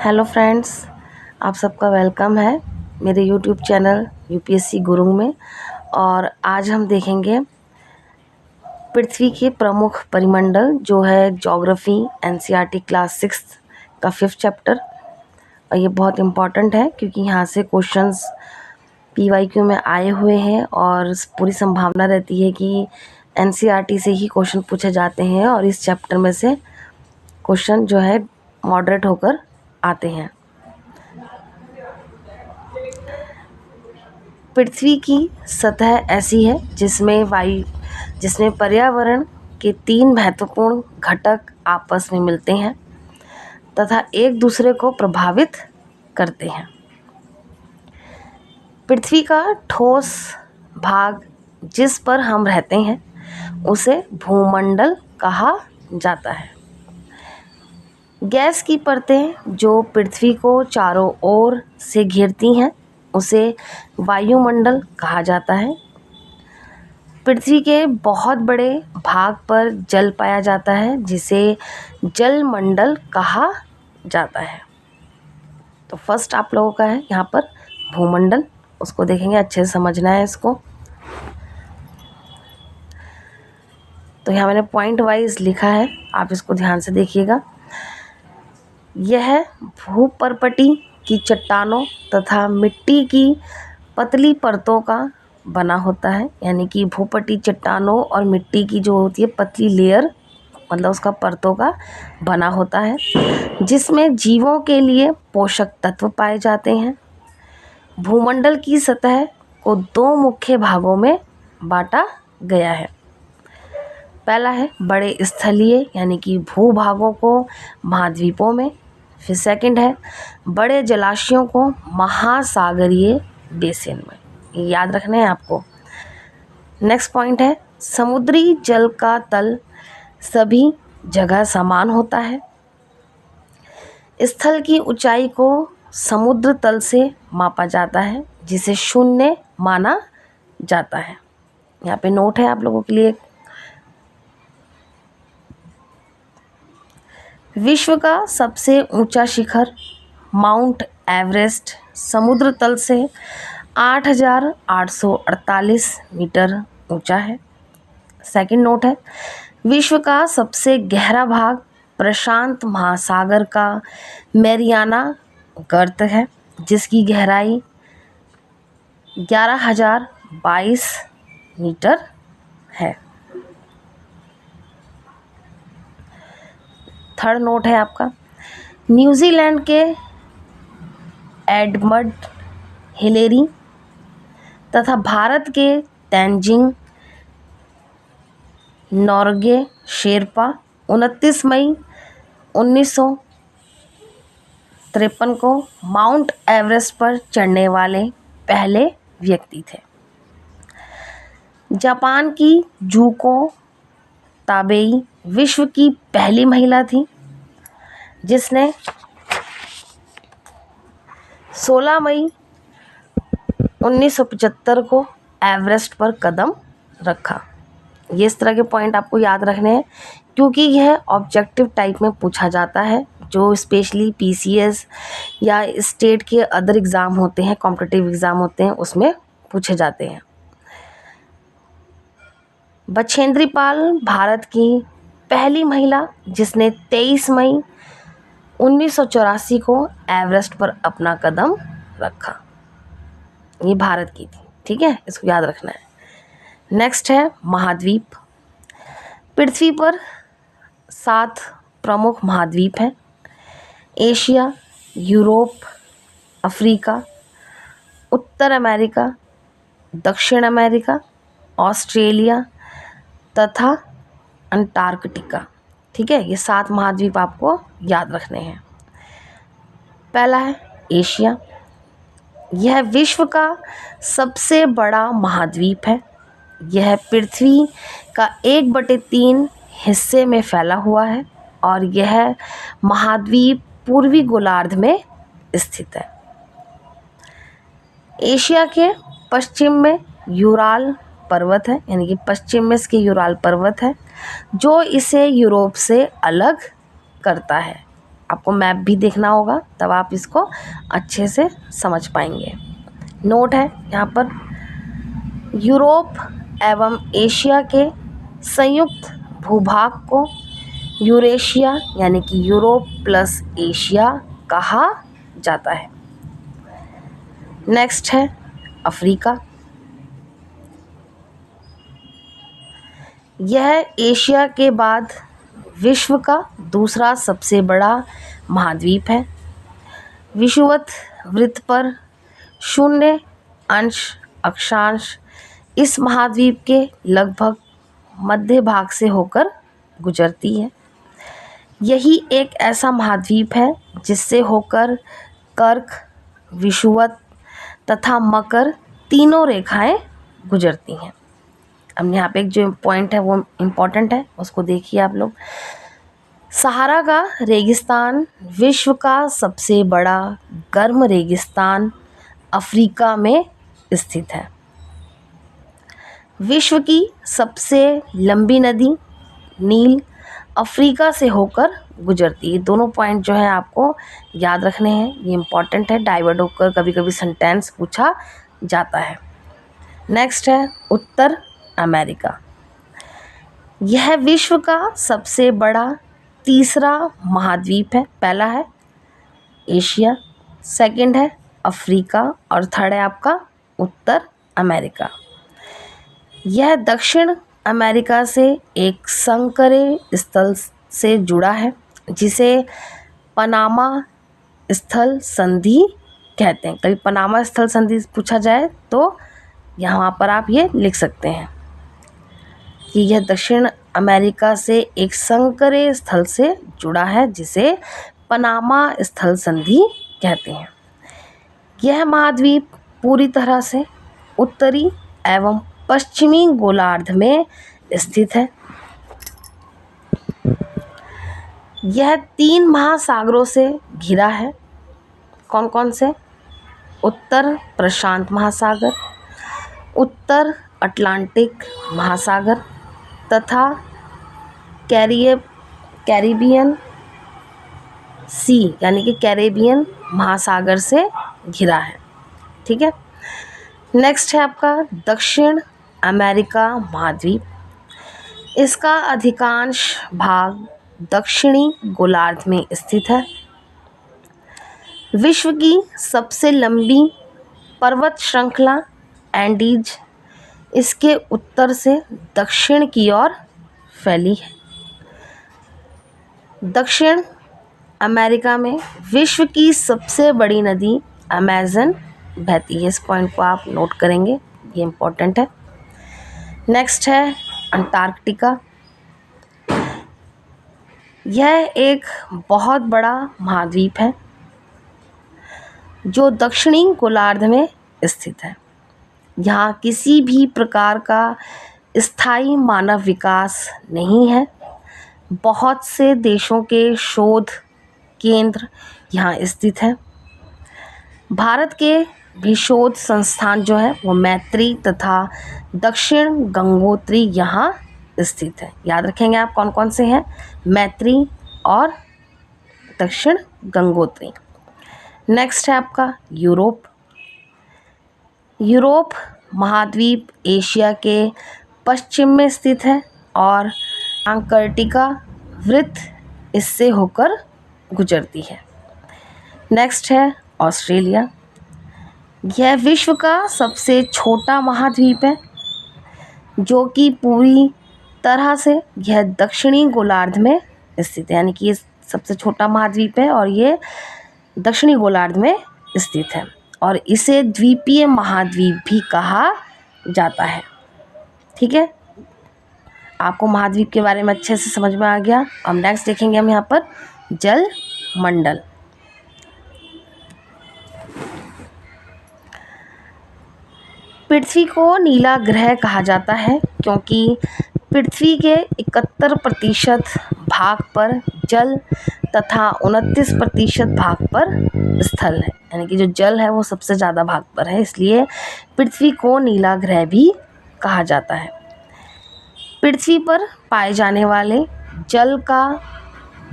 Hello friends, आप सबका welcome है मेरे यूट्यूब चैनल यूपीएससी गुरु में। और आज हम देखेंगे पृथ्वी के प्रमुख परिमंडल जो है ज्योग्राफी एनसीईआरटी क्लास 6 का 5th चैप्टर। और ये बहुत इम्पॉर्टेंट है क्योंकि यहाँ से क्वेश्चंस पीवाईक्यू में आए हुए हैं और पूरी संभावना रहती है कि एनसीईआरटी से ही क्वेश्चन पूछे जाते हैं और इस चैप्टर में से क्वेश्चन जो है मॉडरेट होकर आते हैं। पृथ्वी की सतह ऐसी है जिसमें पर्यावरण के 3 महत्वपूर्ण घटक आपस में मिलते हैं तथा एक दूसरे को प्रभावित करते हैं। पृथ्वी का ठोस भाग जिस पर हम रहते हैं उसे भूमंडल कहा जाता है। गैस की परतें जो पृथ्वी को चारों ओर से घेरती हैं उसे वायुमंडल कहा जाता है। पृथ्वी के बहुत बड़े भाग पर जल पाया जाता है जिसे जलमंडल कहा जाता है। तो फर्स्ट आप लोगों का है यहाँ पर भूमंडल, उसको देखेंगे, अच्छे से समझना है इसको। तो यहाँ मैंने पॉइंट वाइज लिखा है, आप इसको ध्यान से देखिएगा। यह भूपर्पटी की चट्टानों तथा मिट्टी की पतली परतों का बना होता है। यानी कि भूपटी चट्टानों और मिट्टी की जो होती है पतली लेयर, मतलब उसका परतों का बना होता है, जिसमें जीवों के लिए पोषक तत्व पाए जाते हैं। भूमंडल की सतह को 2 मुख्य भागों में बांटा गया है। पहला है बड़े स्थलीय यानी कि भूभागों को महाद्वीपों में, फिर सेकंड है बड़े जलाशयों को महासागरीय बेसिन में। ये याद रखना है आपको। नेक्स्ट पॉइंट है समुद्री जल का तल सभी जगह समान होता है। स्थल की ऊंचाई को समुद्र तल से मापा जाता है जिसे 0 माना जाता है। यहाँ पे नोट है आप लोगों के लिए। विश्व का सबसे ऊंचा शिखर माउंट एवरेस्ट समुद्र तल से 8,848 मीटर ऊंचा है। सेकंड नोट है विश्व का सबसे गहरा भाग प्रशांत महासागर का मैरियाना गर्त है जिसकी गहराई 11,022 मीटर है। थर्ड नोट है आपका न्यूजीलैंड के एडमंड हिलेरी तथा भारत के तेंजिंग नोर्गे शेरपा 29 मई 1953 को माउंट एवरेस्ट पर चढ़ने वाले पहले व्यक्ति थे। जापान की जूको ताबेई विश्व की पहली महिला थी जिसने 16 मई 1975 को एवरेस्ट पर कदम रखा। ये इस तरह के पॉइंट आपको याद रखने हैं क्योंकि यह ऑब्जेक्टिव टाइप में पूछा जाता है, जो स्पेशली पीसीएस या स्टेट के अदर एग्ज़ाम होते हैं, कॉम्पिटिटिव एग्ज़ाम होते हैं, उसमें पूछे जाते हैं। बछेंद्री पाल भारत की पहली महिला जिसने 23 मई 1984 को एवरेस्ट पर अपना कदम रखा। ये भारत की थी, ठीक है, इसको याद रखना है। नेक्स्ट है महाद्वीप। पृथ्वी पर 7 प्रमुख महाद्वीप हैं। एशिया, यूरोप, अफ्रीका, उत्तर अमेरिका, दक्षिण अमेरिका, ऑस्ट्रेलिया तथा अंटार्कटिका। ठीक है, ये 7 महाद्वीप आपको याद रखने हैं। पहला है एशिया। यह विश्व का सबसे बड़ा महाद्वीप है। यह पृथ्वी का 1/3 हिस्से में फैला हुआ है और यह महाद्वीप पूर्वी गोलार्ध में स्थित है। एशिया के पश्चिम में यूराल पर्वत है, यानी कि पश्चिम में इसके यूराल पर्वत है जो इसे यूरोप से अलग करता है। आपको मैप भी देखना होगा, तब आप इसको अच्छे से समझ पाएंगे। नोट है यहाँ पर, यूरोप एवं एशिया के संयुक्त भूभाग को यूरेशिया यानी कि यूरोप प्लस एशिया कहा जाता है। नेक्स्ट है अफ्रीका। यह एशिया के बाद विश्व का दूसरा सबसे बड़ा महाद्वीप है। विषुवत वृत्त पर 0 अंश अक्षांश इस महाद्वीप के लगभग मध्य भाग से होकर गुजरती है। यही एक ऐसा महाद्वीप है जिससे होकर कर्क, विषुवत तथा मकर तीनों रेखाएं गुजरती हैं। अब यहाँ पे एक जो पॉइंट है वो इम्पोर्टेंट है, उसको देखिए आप लोग। सहारा का रेगिस्तान विश्व का सबसे बड़ा गर्म रेगिस्तान अफ्रीका में स्थित है। विश्व की सबसे लंबी नदी नील अफ्रीका से होकर गुजरती है। दोनों पॉइंट जो है आपको याद रखने हैं, ये इम्पॉर्टेंट है, डाइवर्ट होकर कभी कभी सेंटेंस पूछा जाता है। नेक्स्ट है उत्तर अमेरिका। यह विश्व का सबसे बड़ा तीसरा महाद्वीप है। पहला है एशिया, सेकंड है अफ्रीका और थर्ड है आपका उत्तर अमेरिका। यह दक्षिण अमेरिका से एक संकरे स्थल से जुड़ा है जिसे पनामा स्थल संधि कहते हैं। कभी पनामा स्थल संधि पूछा जाए तो यहाँ पर आप ये लिख सकते हैं कि यह दक्षिण अमेरिका से एक संकरे स्थल से जुड़ा है जिसे पनामा स्थल संधि कहते हैं। यह महाद्वीप पूरी तरह से उत्तरी एवं पश्चिमी गोलार्ध में स्थित है। यह 3 महासागरों से घिरा है। कौन कौन से? उत्तर प्रशांत महासागर, उत्तर अटलांटिक महासागर तथा कैरिबियन सी यानी कि कैरेबियन महासागर से घिरा है। ठीक है। नेक्स्ट है आपका दक्षिण अमेरिका महाद्वीप। इसका अधिकांश भाग दक्षिणी गोलार्ध में स्थित है। विश्व की सबसे लंबी पर्वत श्रृंखला एंडीज इसके उत्तर से दक्षिण की ओर फैली है। दक्षिण अमेरिका में विश्व की सबसे बड़ी नदी अमेज़न बहती है। इस पॉइंट को आप नोट करेंगे, ये इम्पोर्टेंट है। नेक्स्ट है अंटार्कटिका। यह एक बहुत बड़ा महाद्वीप है जो दक्षिणी गोलार्ध में स्थित है। यहाँ किसी भी प्रकार का स्थायी मानव विकास नहीं है। बहुत से देशों के शोध केंद्र यहाँ स्थित है। भारत के भी शोध संस्थान जो है वो मैत्री तथा दक्षिण गंगोत्री यहाँ स्थित है। याद रखेंगे आप कौन कौन से हैं, मैत्री और दक्षिण गंगोत्री। नेक्स्ट है आपका यूरोप। यूरोप महाद्वीप एशिया के पश्चिम में स्थित है और अंटार्कटिका वृत्त इससे होकर गुजरती है। नेक्स्ट है ऑस्ट्रेलिया। यह विश्व का सबसे छोटा महाद्वीप है जो कि पूरी तरह से यह दक्षिणी गोलार्ध में स्थित है, यानी कि ये सबसे छोटा महाद्वीप है और ये दक्षिणी गोलार्ध में स्थित है और इसे द्वीपीय महाद्वीप भी कहा जाता है। ठीक है, आपको महाद्वीप के बारे में अच्छे से समझ में आ गया। अब नेक्स्ट देखेंगे हम यहाँ पर जल मंडल। पृथ्वी को नीला ग्रह कहा जाता है क्योंकि पृथ्वी के 71% भाग पर जल तथा 29% भाग पर स्थल है, यानी कि जो जल है वो सबसे ज़्यादा भाग पर है, इसलिए पृथ्वी को नीला ग्रह भी कहा जाता है। पृथ्वी पर पाए जाने वाले जल का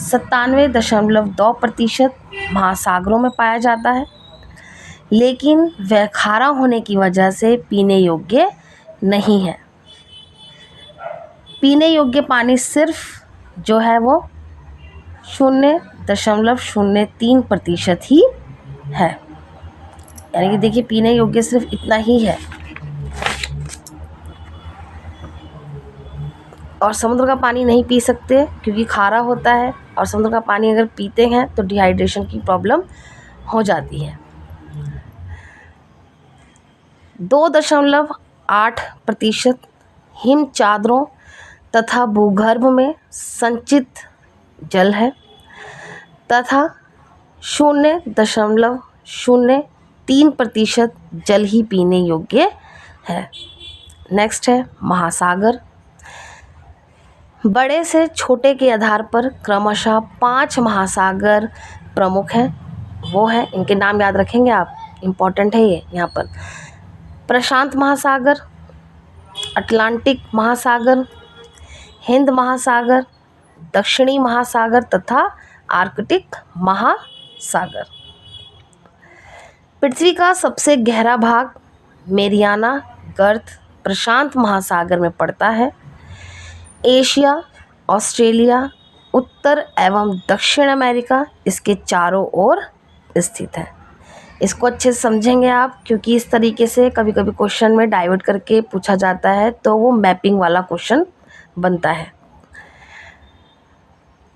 97.2% महासागरों में पाया जाता है, लेकिन वह खारा होने की वजह से पीने योग्य नहीं है। पीने योग्य पानी सिर्फ जो है वो 0.03% ही है। यानी कि देखिए पीने योग्य सिर्फ इतना ही है। और समुद्र का पानी नहीं पी सकते क्योंकि खारा होता है, और समुद्र का पानी अगर पीते हैं तो डिहाइड्रेशन की प्रॉब्लम हो जाती है। 2.8% हिम चादरों तथा भूगर्भ में संचित जल है तथा 0.03% जल ही पीने योग्य है। नेक्स्ट है महासागर। बड़े से छोटे के आधार पर क्रमशः 5 महासागर प्रमुख हैं। वो हैं, इनके नाम याद रखेंगे आप, इम्पॉर्टेंट है ये यहाँ पर। प्रशांत महासागर, अटलांटिक महासागर, हिंद महासागर, दक्षिणी महासागर तथा आर्कटिक महासागर। पृथ्वी का सबसे गहरा भाग मेरियाना गर्त प्रशांत महासागर में पड़ता है। एशिया, ऑस्ट्रेलिया, उत्तर एवं दक्षिण अमेरिका इसके चारों ओर स्थित है। इसको अच्छे से समझेंगे आप, क्योंकि इस तरीके से कभी कभी क्वेश्चन में डाइवर्ट करके पूछा जाता है तो वो मैपिंग वाला क्वेश्चन बनता है।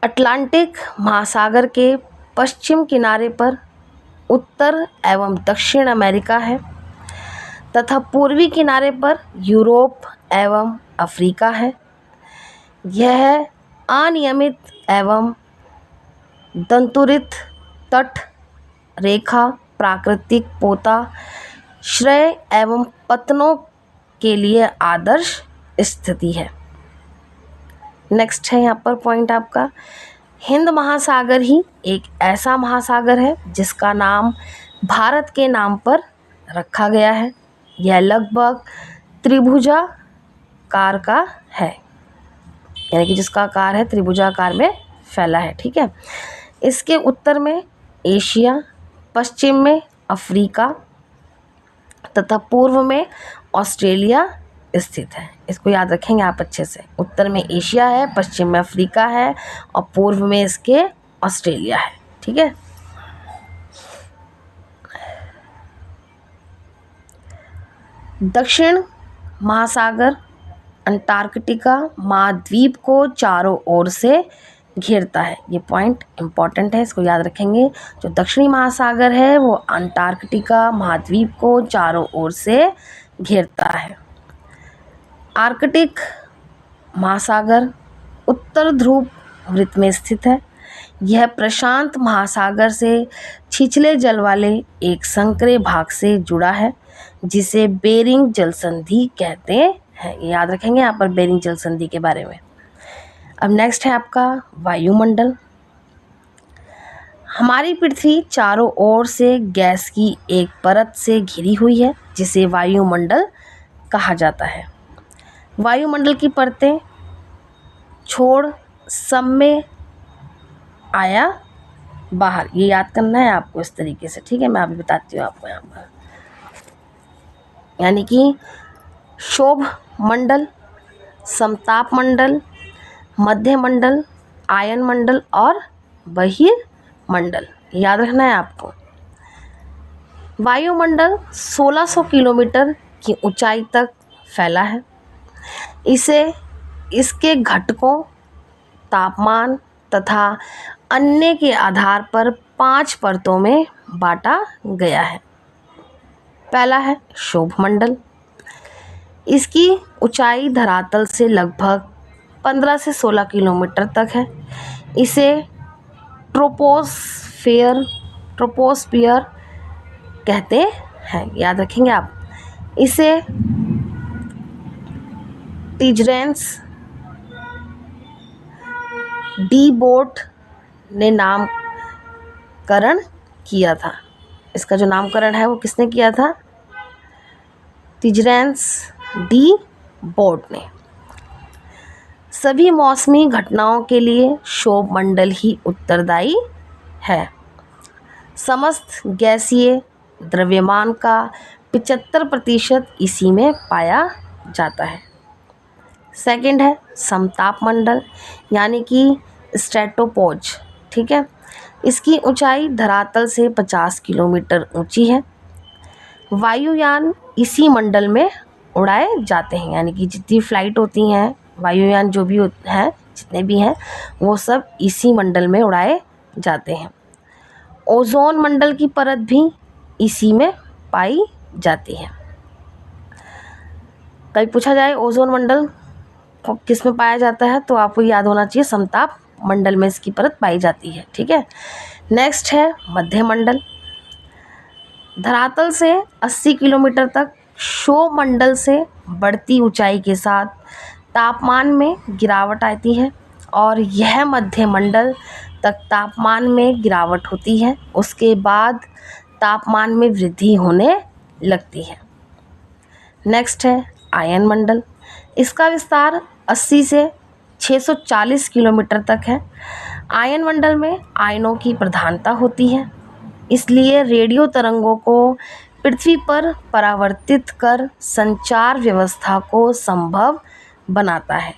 अटलांटिक महासागर के पश्चिम किनारे पर उत्तर एवं दक्षिण अमेरिका है तथा पूर्वी किनारे पर यूरोप एवं अफ्रीका है। यह अनियमित एवं दंतुरित तट रेखा प्राकृतिक पोता श्रय एवं पतनों के लिए आदर्श स्थिति है। नेक्स्ट है यहाँ पर पॉइंट आपका, हिंद महासागर ही एक ऐसा महासागर है जिसका नाम भारत के नाम पर रखा गया है। यह लगभग त्रिभुजाकार का है, यानी कि जिसका आकार है त्रिभुजाकार में फैला है। ठीक है। इसके उत्तर में एशिया, पश्चिम में अफ्रीका तथा पूर्व में ऑस्ट्रेलिया स्थित है। इसको याद रखेंगे आप अच्छे से। उत्तर में एशिया है, पश्चिम में अफ्रीका है और पूर्व में इसके ऑस्ट्रेलिया है। ठीक है। दक्षिण महासागर अंटार्कटिका महाद्वीप को चारों ओर से घेरता है। ये पॉइंट इम्पॉर्टेंट है, इसको याद रखेंगे। जो दक्षिणी महासागर है वो अंटार्कटिका महाद्वीप को चारों ओर से घेरता है। आर्कटिक महासागर उत्तर ध्रुव वृत्त में स्थित है। यह प्रशांत महासागर से छिछले जल वाले एक संकरे भाग से जुड़ा है जिसे बेरिंग जल संधि कहते हैं। याद रखेंगे यहाँ पर बेरिंग जल संधि के बारे में। अब नेक्स्ट है आपका वायुमंडल। हमारी पृथ्वी चारों ओर से गैस की एक परत से घिरी हुई है जिसे वायुमंडल कहा जाता है। वायुमंडल की परतें छोड़ सब में आया बाहर, ये याद करना है आपको इस तरीके से। ठीक है, मैं अभी बताती हूँ आपको यहाँ पर। यानी कि शोभ मंडल, समताप मंडल, मध्य मंडल, आयन मंडल और बहिर्मंडल, याद रखना है आपको। वायुमंडल 1600 किलोमीटर की ऊंचाई तक फैला है। इसे इसके घटकों, तापमान तथा अन्य के आधार पर 5 परतों में बांटा गया है। पहला है शोभ मंडल। इसकी ऊंचाई धरातल से लगभग 15 से 16 किलोमीटर तक है। इसे ट्रोपोस्फियर कहते हैं, याद रखेंगे आप। इसे टिजरेंस डी बोट ने नामकरण किया था। इसका जो नामकरण है वो किसने किया था? टिजरेंस डी बोट ने। सभी मौसमी घटनाओं के लिए क्षोभ मंडल ही उत्तरदायी है। समस्त गैसीय द्रव्यमान का 75% इसी में पाया जाता है। सेकंड है समताप मंडल यानी कि स्ट्रेटोपोज, ठीक है। इसकी ऊंचाई धरातल से 50 किलोमीटर ऊंची है। वायुयान इसी मंडल में उड़ाए जाते हैं, यानी कि जितनी फ्लाइट होती हैं वायुयान जो भी हैं जितने भी हैं वो सब इसी मंडल में उड़ाए जाते हैं। ओजोन मंडल की परत भी इसी में पाई जाती है। कभी पूछा जाए ओजोन मंडल किस में पाया जाता है तो आपको याद होना चाहिए समताप मंडल में इसकी परत पाई जाती है, ठीक है। नेक्स्ट है मध्य मंडल। धरातल से 80 किलोमीटर तक क्षोभ मंडल से बढ़ती ऊंचाई के साथ तापमान में गिरावट आती है और यह मध्य मंडल तक तापमान में गिरावट होती है, उसके बाद तापमान में वृद्धि होने लगती है। नेक्स्ट है आयन मंडल। इसका विस्तार 80 से 640 किलोमीटर तक है। आयन मंडल में आयनों की प्रधानता होती है, इसलिए रेडियो तरंगों को पृथ्वी पर परावर्तित कर संचार व्यवस्था को संभव बनाता है,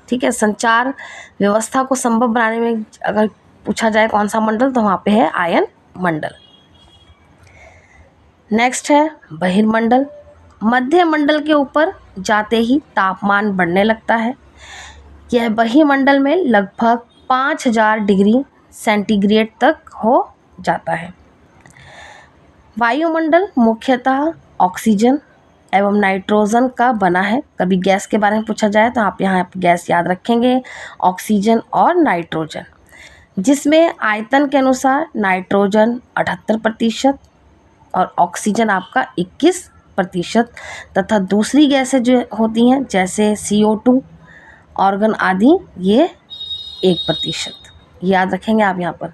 ठीक है। संचार व्यवस्था को संभव बनाने में अगर पूछा जाए कौन सा मंडल तो वहाँ पे है आयन मंडल। नेक्स्ट है बहिर्मंडल। मध्य मंडल के ऊपर जाते ही तापमान बढ़ने लगता है। यह बहिर्मंडल में लगभग 5000 डिग्री सेंटीग्रेड तक हो जाता है। वायुमंडल मुख्यतः ऑक्सीजन एवं नाइट्रोजन का बना है। कभी गैस के बारे में पूछा जाए तो आप यहाँ गैस याद रखेंगे, ऑक्सीजन और नाइट्रोजन, जिसमें आयतन के अनुसार नाइट्रोजन 78% और ऑक्सीजन आपका 21% तथा दूसरी गैसें जो होती हैं जैसे CO2, ऑर्गन आदि ये 1%। याद रखेंगे आप यहाँ पर।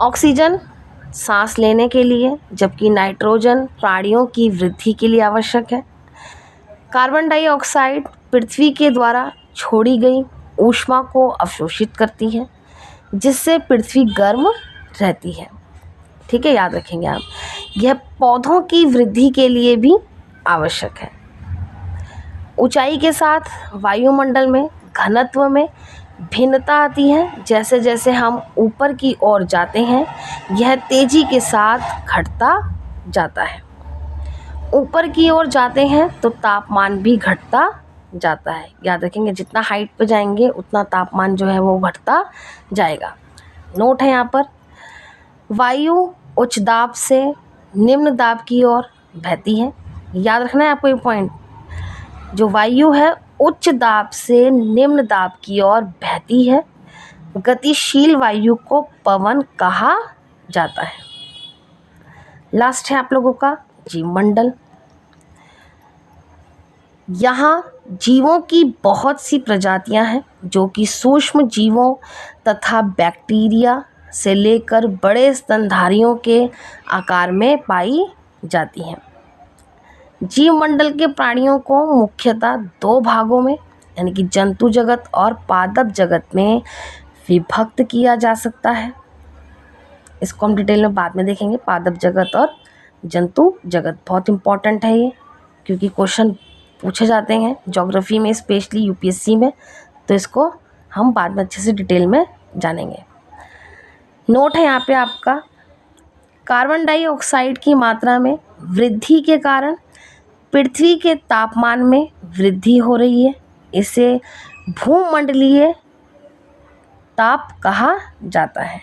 ऑक्सीजन सांस लेने के लिए, जबकि नाइट्रोजन प्राणियों की वृद्धि के लिए आवश्यक है। कार्बन डाइऑक्साइड पृथ्वी के द्वारा छोड़ी गई ऊष्मा को अवशोषित करती है, जिससे पृथ्वी गर्म रहती है, ठीक है। याद रखेंगे आप। यह पौधों की वृद्धि के लिए भी आवश्यक है। ऊंचाई के साथ वायुमंडल में घनत्व में भिन्नता आती है। जैसे जैसे हम ऊपर की ओर जाते हैं यह तेजी के साथ घटता जाता है। ऊपर की ओर जाते हैं तो तापमान भी घटता जाता है। याद रखेंगे जितना हाइट पे जाएंगे उतना तापमान जो है वो घटता जाएगा। नोट है यहाँ पर, वायु उच्च दाब से निम्न दाब की ओर बहती है। याद रखना है आपको ये पॉइंट, जो वायु है उच्च दाब से निम्न दाब की ओर बहती है। गतिशील वायु को पवन कहा जाता है। लास्ट है आप लोगों का जीवमंडल। यहाँ जीवों की बहुत सी प्रजातियां हैं जो कि सूक्ष्म जीवों तथा बैक्टीरिया से लेकर बड़े स्तनधारियों के आकार में पाई जाती हैं। जीवमंडल के प्राणियों को मुख्यतः 2 भागों में यानी कि जंतु जगत और पादप जगत में विभक्त किया जा सकता है। इसको हम डिटेल में बाद में देखेंगे। पादप जगत और जंतु जगत बहुत इम्पॉर्टेंट है ये, क्योंकि क्वेश्चन पूछे जाते हैं ज्योग्राफी में, स्पेशली UPSC में, तो इसको हम बाद में अच्छे से डिटेल में जानेंगे। नोट है यहाँ पे आपका, कार्बन डाइऑक्साइड की मात्रा में वृद्धि के कारण पृथ्वी के तापमान में वृद्धि हो रही है। इसे भूमंडलीय ताप कहा जाता है।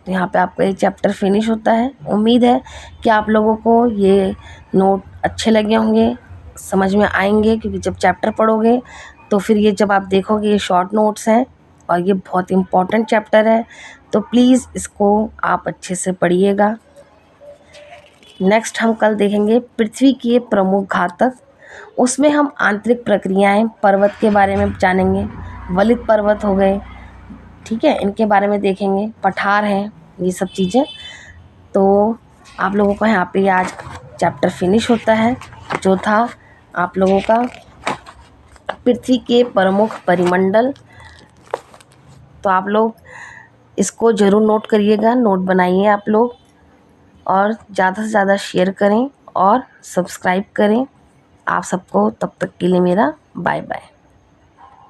तो यहाँ पे आपका ये चैप्टर फिनिश होता है। उम्मीद है कि आप लोगों को ये नोट अच्छे लगे होंगे, समझ में आएंगे, क्योंकि जब चैप्टर पढ़ोगे तो फिर ये जब आप देखोगे ये शॉर्ट नोट्स हैं और ये बहुत इम्पॉर्टेंट चैप्टर है, तो प्लीज़ इसको आप अच्छे से पढ़िएगा। नेक्स्ट हम कल देखेंगे पृथ्वी के प्रमुख घातक, उसमें हम आंतरिक प्रक्रियाएं पर्वत के बारे में जानेंगे। वलित पर्वत हो गए, ठीक है, इनके बारे में देखेंगे। पठार हैं, ये सब चीज़ें। तो आप लोगों को यहाँ पे आज चैप्टर फिनिश होता है। जो था आप लोगों का पृथ्वी के प्रमुख परिमंडल। तो आप लोग इसको ज़रूर नोट करिएगा, नोट बनाइए आप लोग, और ज़्यादा से ज़्यादा शेयर करें और सब्सक्राइब करें। आप सबको तब तक के लिए मेरा बाय बाय।